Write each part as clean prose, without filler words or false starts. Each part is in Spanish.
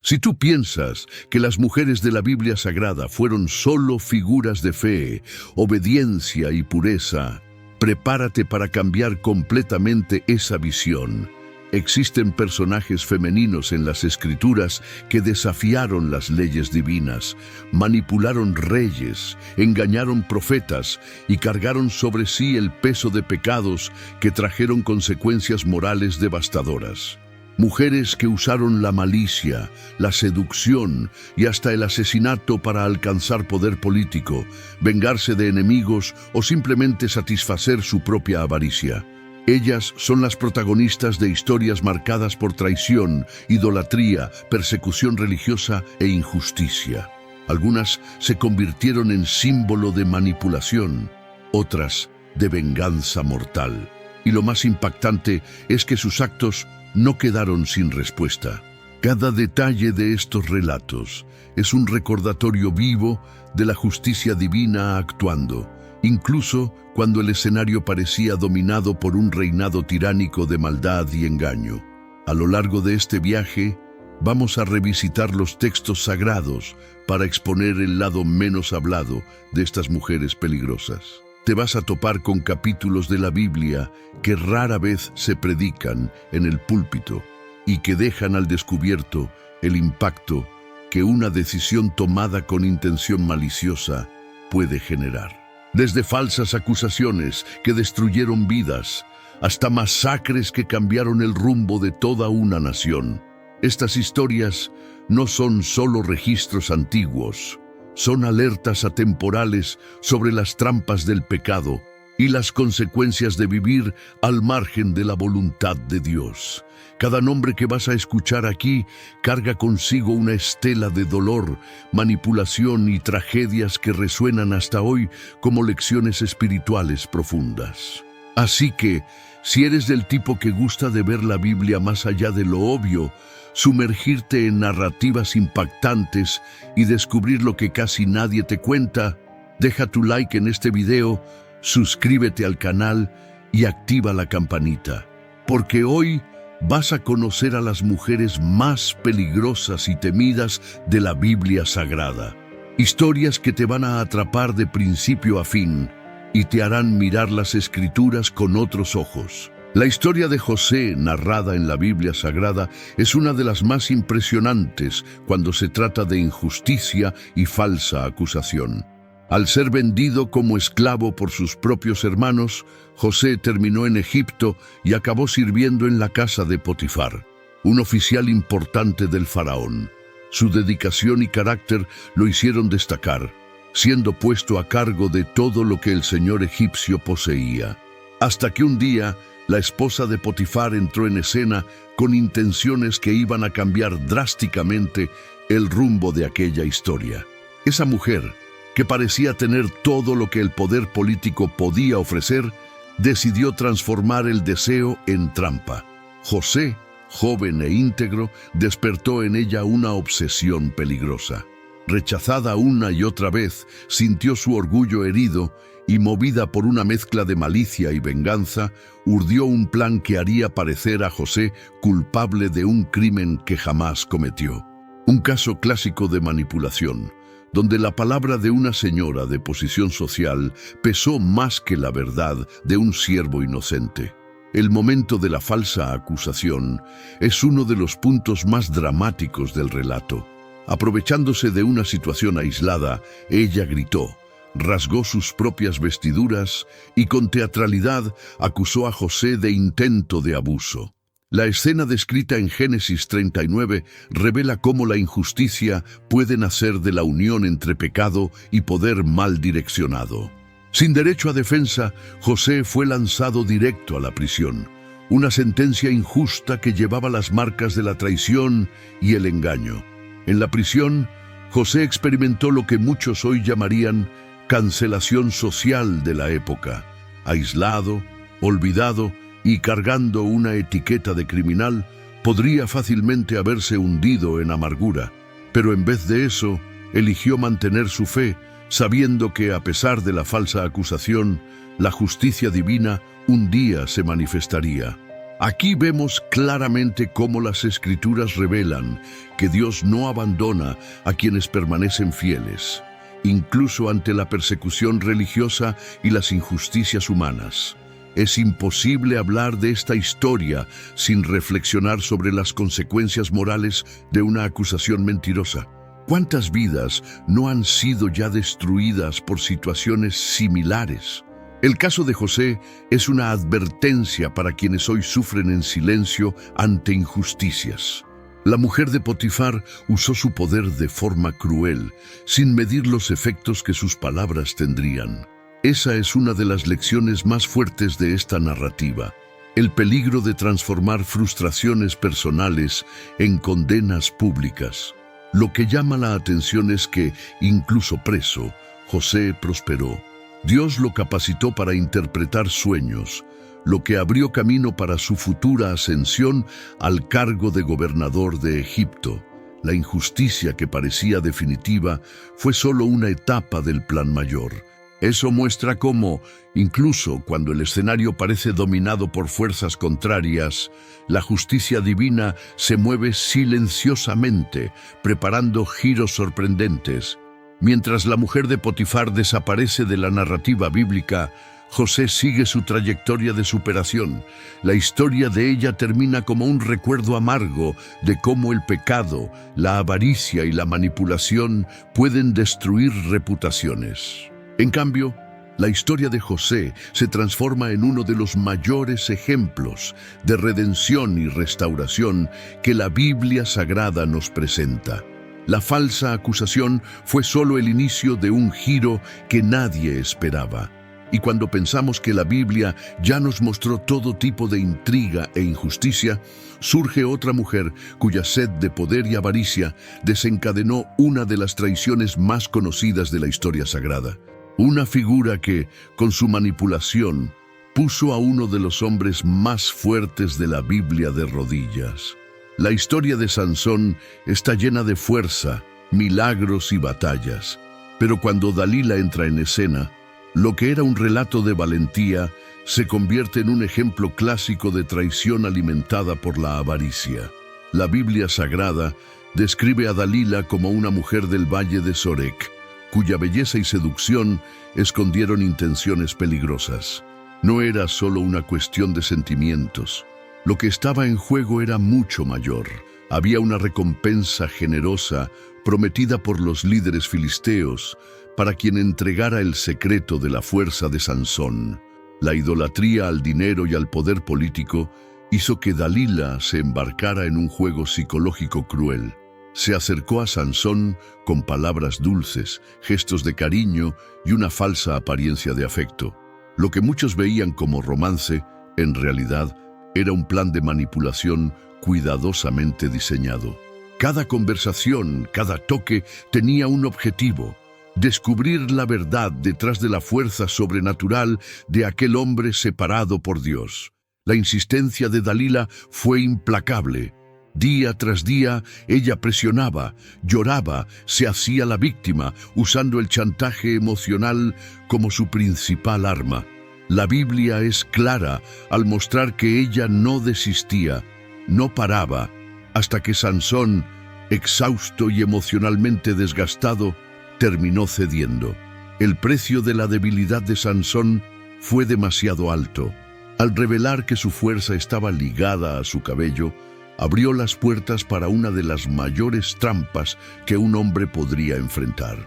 Si tú piensas que las mujeres de la Biblia Sagrada fueron solo figuras de fe, obediencia y pureza, prepárate para cambiar completamente esa visión. Existen personajes femeninos en las Escrituras que desafiaron las leyes divinas, manipularon reyes, engañaron profetas y cargaron sobre sí el peso de pecados que trajeron consecuencias morales devastadoras. Mujeres que usaron la malicia, la seducción y hasta el asesinato para alcanzar poder político, vengarse de enemigos o simplemente satisfacer su propia avaricia. Ellas son las protagonistas de historias marcadas por traición, idolatría, persecución religiosa e injusticia. Algunas se convirtieron en símbolo de manipulación, otras de venganza mortal. Y lo más impactante es que sus actos no quedaron sin respuesta. Cada detalle de estos relatos es un recordatorio vivo de la justicia divina actuando, incluso cuando el escenario parecía dominado por un reinado tiránico de maldad y engaño. A lo largo de este viaje, vamos a revisitar los textos sagrados para exponer el lado menos hablado de estas mujeres peligrosas. Te vas a topar con capítulos de la Biblia que rara vez se predican en el púlpito y que dejan al descubierto el impacto que una decisión tomada con intención maliciosa puede generar. Desde falsas acusaciones que destruyeron vidas, hasta masacres que cambiaron el rumbo de toda una nación. Estas historias no son solo registros antiguos, son alertas atemporales sobre las trampas del pecado y las consecuencias de vivir al margen de la voluntad de Dios. Cada nombre que vas a escuchar aquí carga consigo una estela de dolor, manipulación y tragedias que resuenan hasta hoy como lecciones espirituales profundas. Así que, si eres del tipo que gusta de ver la Biblia más allá de lo obvio, sumergirte en narrativas impactantes y descubrir lo que casi nadie te cuenta, deja tu like en este video, suscríbete al canal y activa la campanita, porque hoy vas a conocer a las mujeres más peligrosas y temidas de la Biblia Sagrada. Historias que te van a atrapar de principio a fin y te harán mirar las Escrituras con otros ojos. La historia de José, narrada en la Biblia Sagrada, es una de las más impresionantes cuando se trata de injusticia y falsa acusación. Al ser vendido como esclavo por sus propios hermanos, José terminó en Egipto y acabó sirviendo en la casa de Potifar, un oficial importante del faraón. Su dedicación y carácter lo hicieron destacar, siendo puesto a cargo de todo lo que el señor egipcio poseía. Hasta que un día, la esposa de Potifar entró en escena con intenciones que iban a cambiar drásticamente el rumbo de aquella historia. Esa mujer, que parecía tener todo lo que el poder político podía ofrecer, decidió transformar el deseo en trampa. José, joven e íntegro, despertó en ella una obsesión peligrosa. Rechazada una y otra vez, sintió su orgullo herido y, movida por una mezcla de malicia y venganza, urdió un plan que haría parecer a José culpable de un crimen que jamás cometió. Un caso clásico de manipulación, donde la palabra de una señora de posición social pesó más que la verdad de un siervo inocente. El momento de la falsa acusación es uno de los puntos más dramáticos del relato. Aprovechándose de una situación aislada, ella gritó, rasgó sus propias vestiduras y con teatralidad acusó a José de intento de abuso. La escena descrita en Génesis 39 revela cómo la injusticia puede nacer de la unión entre pecado y poder mal direccionado. Sin derecho a defensa, José fue lanzado directo a la prisión, una sentencia injusta que llevaba las marcas de la traición y el engaño. En la prisión, José experimentó lo que muchos hoy llamarían cancelación social de la época. Aislado, olvidado y cargando una etiqueta de criminal, podría fácilmente haberse hundido en amargura, pero en vez de eso, eligió mantener su fe, sabiendo que a pesar de la falsa acusación, la justicia divina un día se manifestaría. Aquí vemos claramente cómo las Escrituras revelan que Dios no abandona a quienes permanecen fieles, incluso ante la persecución religiosa y las injusticias humanas. Es imposible hablar de esta historia sin reflexionar sobre las consecuencias morales de una acusación mentirosa. ¿Cuántas vidas no han sido ya destruidas por situaciones similares? El caso de José es una advertencia para quienes hoy sufren en silencio ante injusticias. La mujer de Potifar usó su poder de forma cruel, sin medir los efectos que sus palabras tendrían. Esa es una de las lecciones más fuertes de esta narrativa: el peligro de transformar frustraciones personales en condenas públicas. Lo que llama la atención es que, incluso preso, José prosperó. Dios lo capacitó para interpretar sueños, lo que abrió camino para su futura ascensión al cargo de gobernador de Egipto. La injusticia que parecía definitiva fue solo una etapa del plan mayor. Eso muestra cómo, incluso cuando el escenario parece dominado por fuerzas contrarias, la justicia divina se mueve silenciosamente, preparando giros sorprendentes. Mientras la mujer de Potifar desaparece de la narrativa bíblica, José sigue su trayectoria de superación. La historia de ella termina como un recuerdo amargo de cómo el pecado, la avaricia y la manipulación pueden destruir reputaciones. En cambio, la historia de José se transforma en uno de los mayores ejemplos de redención y restauración que la Biblia Sagrada nos presenta. La falsa acusación fue solo el inicio de un giro que nadie esperaba. Y cuando pensamos que la Biblia ya nos mostró todo tipo de intriga e injusticia, surge otra mujer cuya sed de poder y avaricia desencadenó una de las traiciones más conocidas de la historia sagrada. Una figura que, con su manipulación, puso a uno de los hombres más fuertes de la Biblia de rodillas. La historia de Sansón está llena de fuerza, milagros y batallas. Pero cuando Dalila entra en escena, lo que era un relato de valentía se convierte en un ejemplo clásico de traición alimentada por la avaricia. La Biblia Sagrada describe a Dalila como una mujer del valle de Sorek, cuya belleza y seducción escondieron intenciones peligrosas. No era solo una cuestión de sentimientos. Lo que estaba en juego era mucho mayor. Había una recompensa generosa prometida por los líderes filisteos para quien entregara el secreto de la fuerza de Sansón. La idolatría al dinero y al poder político hizo que Dalila se embarcara en un juego psicológico cruel. Se acercó a Sansón con palabras dulces, gestos de cariño y una falsa apariencia de afecto. Lo que muchos veían como romance, en realidad, era un plan de manipulación cuidadosamente diseñado. Cada conversación, cada toque tenía un objetivo: descubrir la verdad detrás de la fuerza sobrenatural de aquel hombre separado por Dios. La insistencia de Dalila fue implacable. Día tras día, ella presionaba, lloraba, se hacía la víctima, usando el chantaje emocional como su principal arma. La Biblia es clara al mostrar que ella no desistía, no paraba, hasta que Sansón, exhausto y emocionalmente desgastado, terminó cediendo. El precio de la debilidad de Sansón fue demasiado alto. Al revelar que su fuerza estaba ligada a su cabello, abrió las puertas para una de las mayores trampas que un hombre podría enfrentar.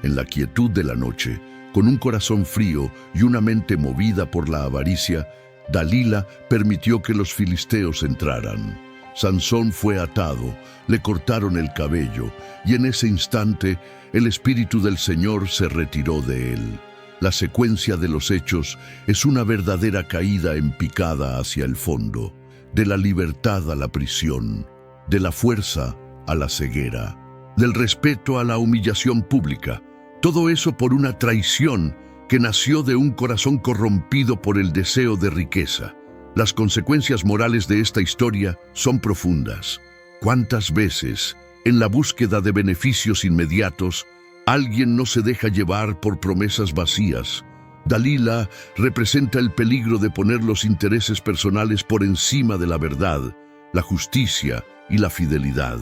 En la quietud de la noche, con un corazón frío y una mente movida por la avaricia, Dalila permitió que los filisteos entraran. Sansón fue atado, le cortaron el cabello, y en ese instante el Espíritu del Señor se retiró de él. La secuencia de los hechos es una verdadera caída en picada hacia el fondo, de la libertad a la prisión, de la fuerza a la ceguera, del respeto a la humillación pública. Todo eso por una traición que nació de un corazón corrompido por el deseo de riqueza. Las consecuencias morales de esta historia son profundas. ¿Cuántas veces, en la búsqueda de beneficios inmediatos, alguien no se deja llevar por promesas vacías, Dalila representa el peligro de poner los intereses personales por encima de la verdad, la justicia y la fidelidad.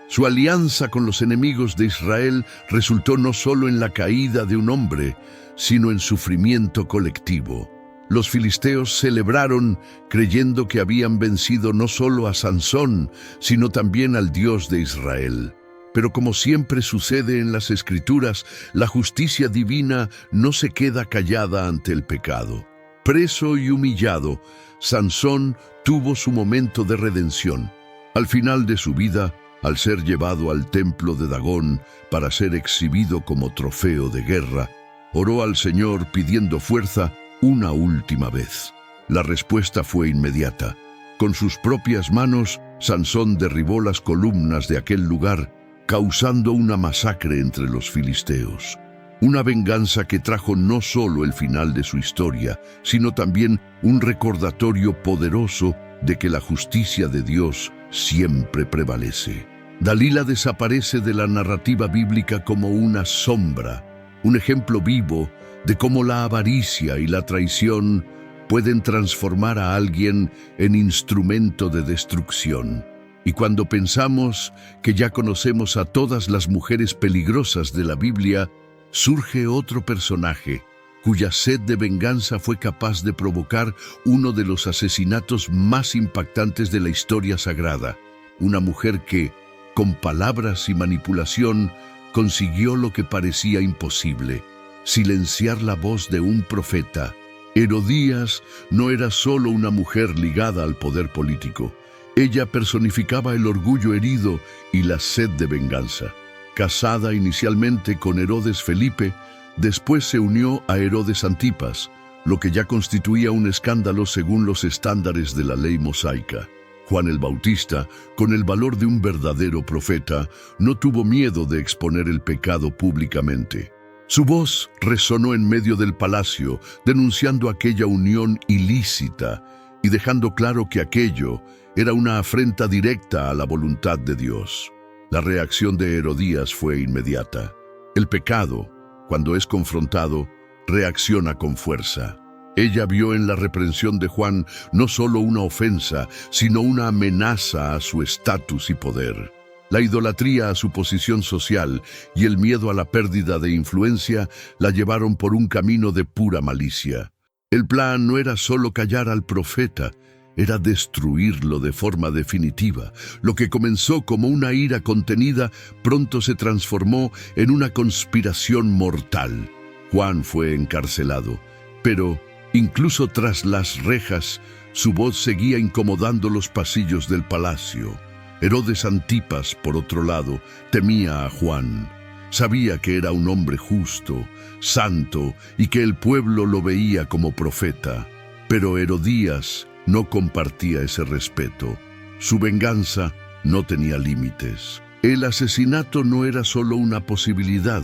Su alianza con los enemigos de Israel resultó no solo en la caída de un hombre, sino en sufrimiento colectivo. Los filisteos celebraron creyendo que habían vencido no solo a Sansón, sino también al Dios de Israel. Pero como siempre sucede en las Escrituras, la justicia divina no se queda callada ante el pecado. Preso y humillado, Sansón tuvo su momento de redención. Al final de su vida, al ser llevado al templo de Dagón para ser exhibido como trofeo de guerra, oró al Señor pidiendo fuerza una última vez. La respuesta fue inmediata. Con sus propias manos, Sansón derribó las columnas de aquel lugar, causando una masacre entre los filisteos. Una venganza que trajo no solo el final de su historia, sino también un recordatorio poderoso de que la justicia de Dios siempre prevalece. Dalila desaparece de la narrativa bíblica como una sombra, un ejemplo vivo de cómo la avaricia y la traición pueden transformar a alguien en instrumento de destrucción. Y cuando pensamos que ya conocemos a todas las mujeres peligrosas de la Biblia, surge otro personaje cuya sed de venganza fue capaz de provocar uno de los asesinatos más impactantes de la historia sagrada. Una mujer que, con palabras y manipulación, consiguió lo que parecía imposible: silenciar la voz de un profeta. Herodías no era solo una mujer ligada al poder político. Ella personificaba el orgullo herido y la sed de venganza. Casada inicialmente con Herodes Felipe, después se unió a Herodes Antipas, lo que ya constituía un escándalo según los estándares de la ley mosaica. Juan el Bautista, con el valor de un verdadero profeta, no tuvo miedo de exponer el pecado públicamente. Su voz resonó en medio del palacio, denunciando aquella unión ilícita y dejando claro que aquello era una afrenta directa a la voluntad de Dios. La reacción de Herodías fue inmediata. El pecado, cuando es confrontado, reacciona con fuerza. Ella vio en la reprensión de Juan no solo una ofensa, sino una amenaza a su estatus y poder. La idolatría a su posición social y el miedo a la pérdida de influencia la llevaron por un camino de pura malicia. El plan no era solo callar al profeta, era destruirlo de forma definitiva. Lo que comenzó como una ira contenida pronto se transformó en una conspiración mortal. Juan fue encarcelado, pero incluso tras las rejas, su voz seguía incomodando los pasillos del palacio. Herodes Antipas, por otro lado, temía a Juan. Sabía que era un hombre justo, santo, y que el pueblo lo veía como profeta. Pero Herodías no compartía ese respeto. Su venganza no tenía límites. El asesinato no era solo una posibilidad,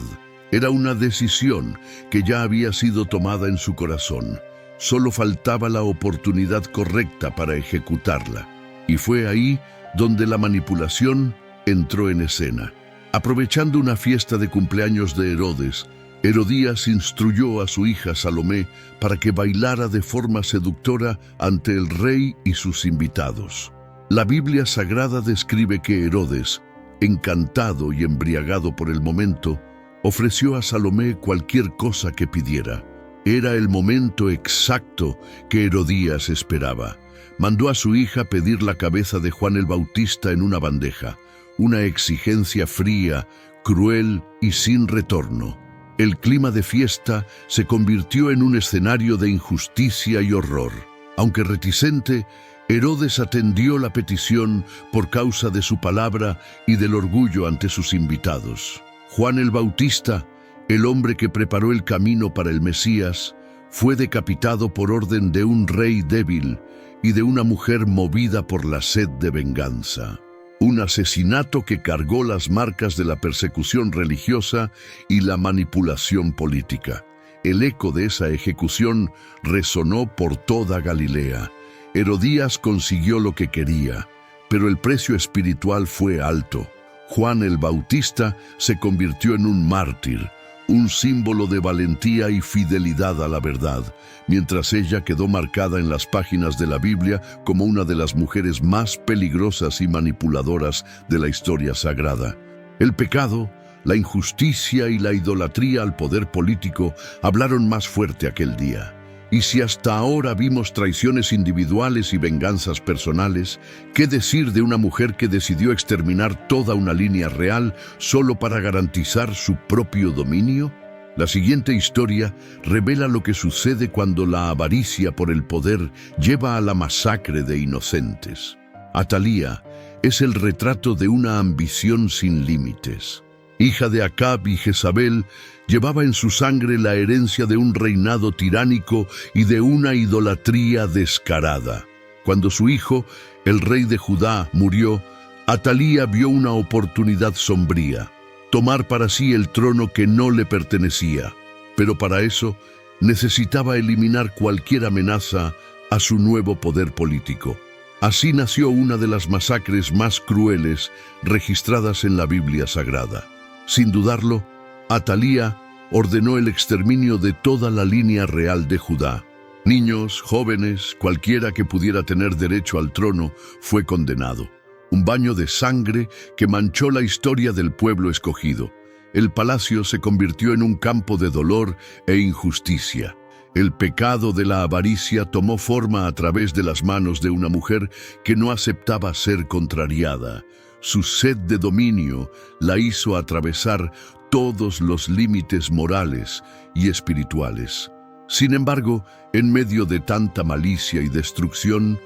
era una decisión que ya había sido tomada en su corazón. Solo faltaba la oportunidad correcta para ejecutarla. Y fue ahí donde la manipulación entró en escena. Aprovechando una fiesta de cumpleaños de Herodes, Herodías instruyó a su hija Salomé para que bailara de forma seductora ante el rey y sus invitados. La Biblia Sagrada describe que Herodes, encantado y embriagado por el momento, ofreció a Salomé cualquier cosa que pidiera. Era el momento exacto que Herodías esperaba. Mandó a su hija pedir la cabeza de Juan el Bautista en una bandeja, una exigencia fría, cruel y sin retorno. El clima de fiesta se convirtió en un escenario de injusticia y horror. Aunque reticente, Herodes atendió la petición por causa de su palabra y del orgullo ante sus invitados. Juan el Bautista, el hombre que preparó el camino para el Mesías, fue decapitado por orden de un rey débil y de una mujer movida por la sed de venganza. Un asesinato que cargó las marcas de la persecución religiosa y la manipulación política. El eco de esa ejecución resonó por toda Galilea. Herodías consiguió lo que quería, pero el precio espiritual fue alto. Juan el Bautista se convirtió en un mártir, un símbolo de valentía y fidelidad a la verdad, mientras ella quedó marcada en las páginas de la Biblia como una de las mujeres más peligrosas y manipuladoras de la historia sagrada. El pecado, la injusticia y la idolatría al poder político hablaron más fuerte aquel día. Y si hasta ahora vimos traiciones individuales y venganzas personales, ¿qué decir de una mujer que decidió exterminar toda una línea real solo para garantizar su propio dominio? La siguiente historia revela lo que sucede cuando la avaricia por el poder lleva a la masacre de inocentes. Atalía es el retrato de una ambición sin límites. Hija de Acab y Jezabel, llevaba en su sangre la herencia de un reinado tiránico y de una idolatría descarada. Cuando su hijo, el rey de Judá, murió, Atalía vio una oportunidad sombría: tomar para sí el trono que no le pertenecía. Pero para eso necesitaba eliminar cualquier amenaza a su nuevo poder político. Así nació una de las masacres más crueles registradas en la Biblia Sagrada. Sin dudarlo, Atalía ordenó el exterminio de toda la línea real de Judá. Niños, jóvenes, cualquiera que pudiera tener derecho al trono fue condenado. Un baño de sangre que manchó la historia del pueblo escogido. El palacio se convirtió en un campo de dolor e injusticia. El pecado de la avaricia tomó forma a través de las manos de una mujer que no aceptaba ser contrariada. Su sed de dominio la hizo atravesar todos los límites morales y espirituales. Sin embargo, en medio de tanta malicia y destrucción,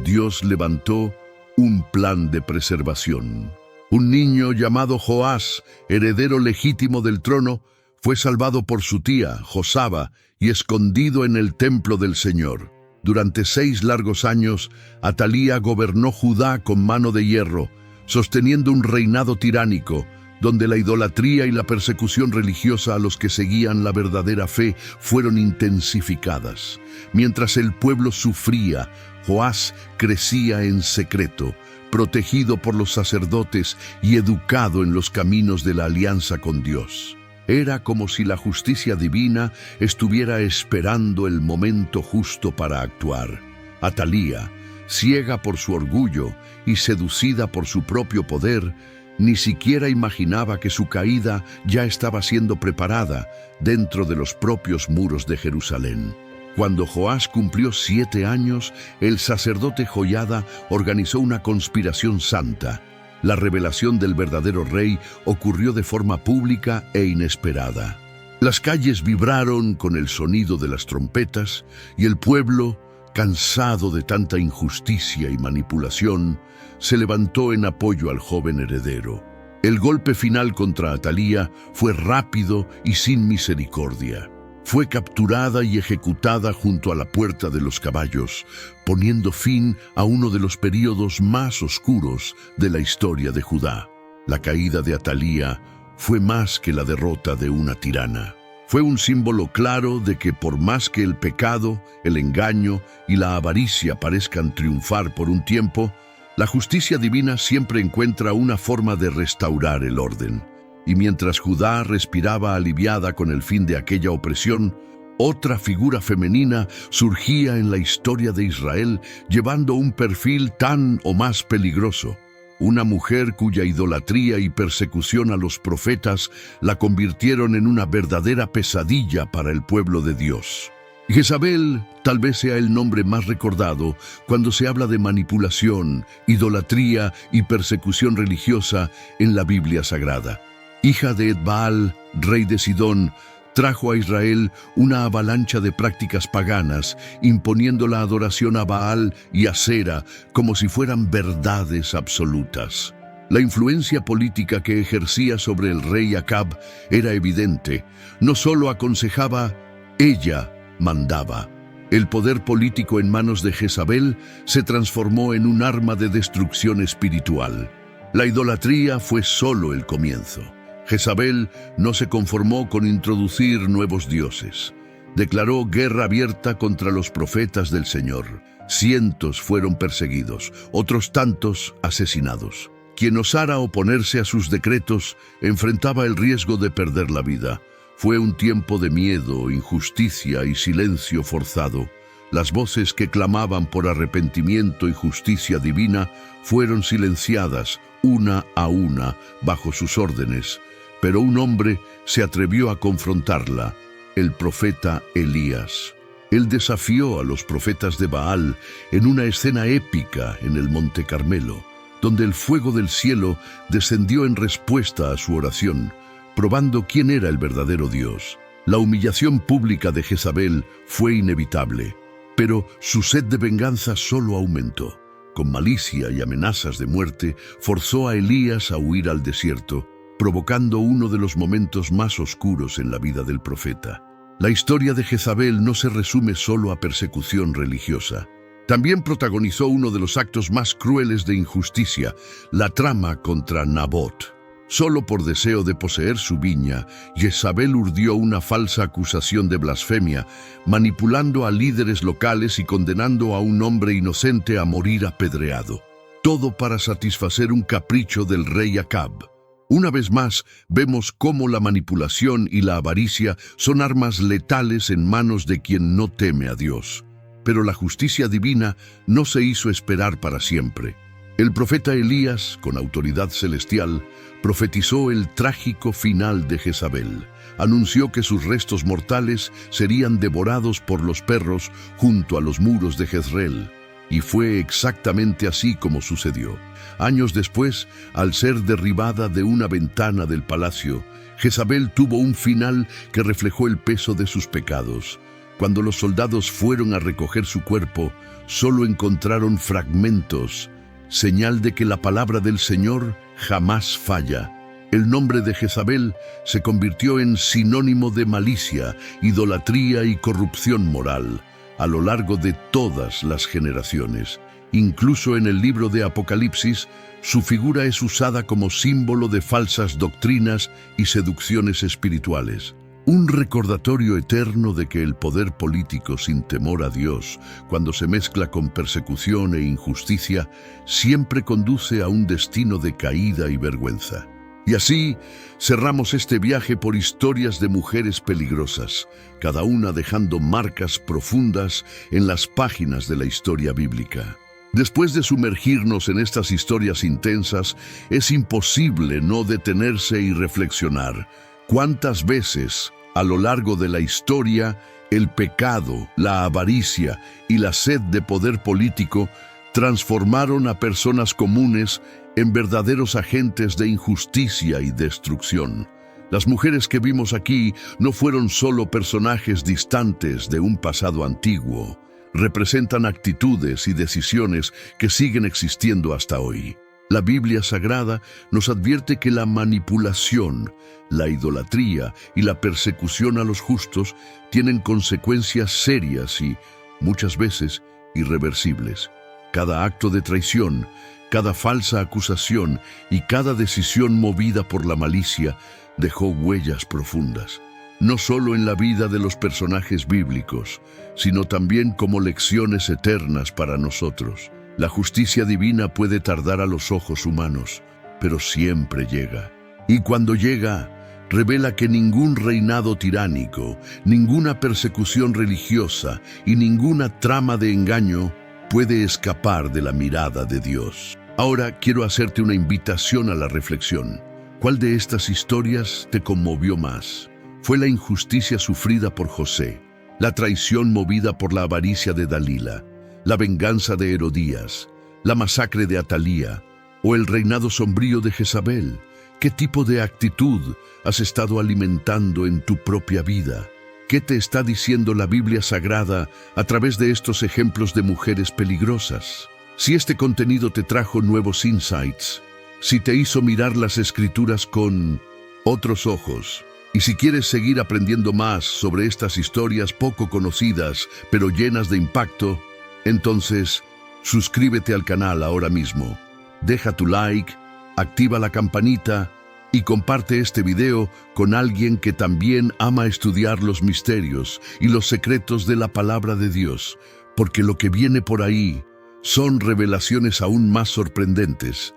Dios levantó un plan de preservación. Un niño llamado Joás, heredero legítimo del trono, fue salvado por su tía, Josaba, y escondido en el templo del Señor. Durante 6 largos años, Atalía gobernó Judá con mano de hierro, sosteniendo un reinado tiránico, donde la idolatría y la persecución religiosa a los que seguían la verdadera fe fueron intensificadas. Mientras el pueblo sufría, Joás crecía en secreto, protegido por los sacerdotes y educado en los caminos de la alianza con Dios. Era como si la justicia divina estuviera esperando el momento justo para actuar. Atalía, ciega por su orgullo y seducida por su propio poder, ni siquiera imaginaba que su caída ya estaba siendo preparada dentro de los propios muros de Jerusalén. Cuando Joás cumplió 7 años, el sacerdote Joiada organizó una conspiración santa. La revelación del verdadero rey ocurrió de forma pública e inesperada. Las calles vibraron con el sonido de las trompetas y el pueblo, cansado de tanta injusticia y manipulación, se levantó en apoyo al joven heredero. El golpe final contra Atalía fue rápido y sin misericordia. Fue capturada y ejecutada junto a la Puerta de los Caballos, poniendo fin a uno de los períodos más oscuros de la historia de Judá. La caída de Atalía fue más que la derrota de una tirana. Fue un símbolo claro de que por más que el pecado, el engaño y la avaricia parezcan triunfar por un tiempo, la justicia divina siempre encuentra una forma de restaurar el orden. Y mientras Judá respiraba aliviada con el fin de aquella opresión, otra figura femenina surgía en la historia de Israel llevando un perfil tan o más peligroso. Una mujer cuya idolatría y persecución a los profetas la convirtieron en una verdadera pesadilla para el pueblo de Dios. Jezabel tal vez sea el nombre más recordado cuando se habla de manipulación, idolatría y persecución religiosa en la Biblia Sagrada. Hija de Edbaal, rey de Sidón, trajo a Israel una avalancha de prácticas paganas, imponiendo la adoración a Baal y a Sera como si fueran verdades absolutas. La influencia política que ejercía sobre el rey Acab era evidente. No solo aconsejaba, ella mandaba. El poder político en manos de Jezabel se transformó en un arma de destrucción espiritual. La idolatría fue solo el comienzo. Jezabel no se conformó con introducir nuevos dioses. Declaró guerra abierta contra los profetas del Señor. Cientos fueron perseguidos, otros tantos asesinados. Quien osara oponerse a sus decretos enfrentaba el riesgo de perder la vida. Fue un tiempo de miedo, injusticia y silencio forzado. Las voces que clamaban por arrepentimiento y justicia divina fueron silenciadas una a una bajo sus órdenes, pero un hombre se atrevió a confrontarla, el profeta Elías. Él desafió a los profetas de Baal en una escena épica en el Monte Carmelo, donde el fuego del cielo descendió en respuesta a su oración, probando quién era el verdadero Dios. La humillación pública de Jezabel fue inevitable, pero su sed de venganza solo aumentó. Con malicia y amenazas de muerte, forzó a Elías a huir al desierto, provocando uno de los momentos más oscuros en la vida del profeta. La historia de Jezabel no se resume solo a persecución religiosa. También protagonizó uno de los actos más crueles de injusticia, la trama contra Nabot. Solo por deseo de poseer su viña, Jezabel urdió una falsa acusación de blasfemia, manipulando a líderes locales y condenando a un hombre inocente a morir apedreado. Todo para satisfacer un capricho del rey Acab. Una vez más, vemos cómo la manipulación y la avaricia son armas letales en manos de quien no teme a Dios. Pero la justicia divina no se hizo esperar para siempre. El profeta Elías, con autoridad celestial, profetizó el trágico final de Jezabel. Anunció que sus restos mortales serían devorados por los perros junto a los muros de Jezreel. Y fue exactamente así como sucedió. Años después, al ser derribada de una ventana del palacio, Jezabel tuvo un final que reflejó el peso de sus pecados. Cuando los soldados fueron a recoger su cuerpo, solo encontraron fragmentos, señal de que la palabra del Señor jamás falla. El nombre de Jezabel se convirtió en sinónimo de malicia, idolatría y corrupción moral a lo largo de todas las generaciones. Incluso en el libro de Apocalipsis, su figura es usada como símbolo de falsas doctrinas y seducciones espirituales. Un recordatorio eterno de que el poder político sin temor a Dios, cuando se mezcla con persecución e injusticia, siempre conduce a un destino de caída y vergüenza. Y así cerramos este viaje por historias de mujeres peligrosas, cada una dejando marcas profundas en las páginas de la historia bíblica. Después de sumergirnos en estas historias intensas, es imposible no detenerse y reflexionar. ¿Cuántas veces, a lo largo de la historia, el pecado, la avaricia y la sed de poder político transformaron a personas comunes en verdaderos agentes de injusticia y destrucción? Las mujeres que vimos aquí no fueron solo personajes distantes de un pasado antiguo. Representan actitudes y decisiones que siguen existiendo hasta hoy. La Biblia Sagrada nos advierte que la manipulación, la idolatría y la persecución a los justos tienen consecuencias serias y, muchas veces, irreversibles. Cada acto de traición, cada falsa acusación y cada decisión movida por la malicia dejó huellas profundas, no solo en la vida de los personajes bíblicos, sino también como lecciones eternas para nosotros. La justicia divina puede tardar a los ojos humanos, pero siempre llega. Y cuando llega, revela que ningún reinado tiránico, ninguna persecución religiosa y ninguna trama de engaño puede escapar de la mirada de Dios. Ahora quiero hacerte una invitación a la reflexión. ¿Cuál de estas historias te conmovió más? ¿Fue la injusticia sufrida por José, la traición movida por la avaricia de Dalila, la venganza de Herodías, la masacre de Atalía o el reinado sombrío de Jezabel? ¿Qué tipo de actitud has estado alimentando en tu propia vida? ¿Qué te está diciendo la Biblia Sagrada a través de estos ejemplos de mujeres peligrosas? Si este contenido te trajo nuevos insights, si te hizo mirar las Escrituras con otros ojos, y si quieres seguir aprendiendo más sobre estas historias poco conocidas pero llenas de impacto, entonces suscríbete al canal ahora mismo, deja tu like, activa la campanita y comparte este video con alguien que también ama estudiar los misterios y los secretos de la palabra de Dios, porque lo que viene por ahí son revelaciones aún más sorprendentes.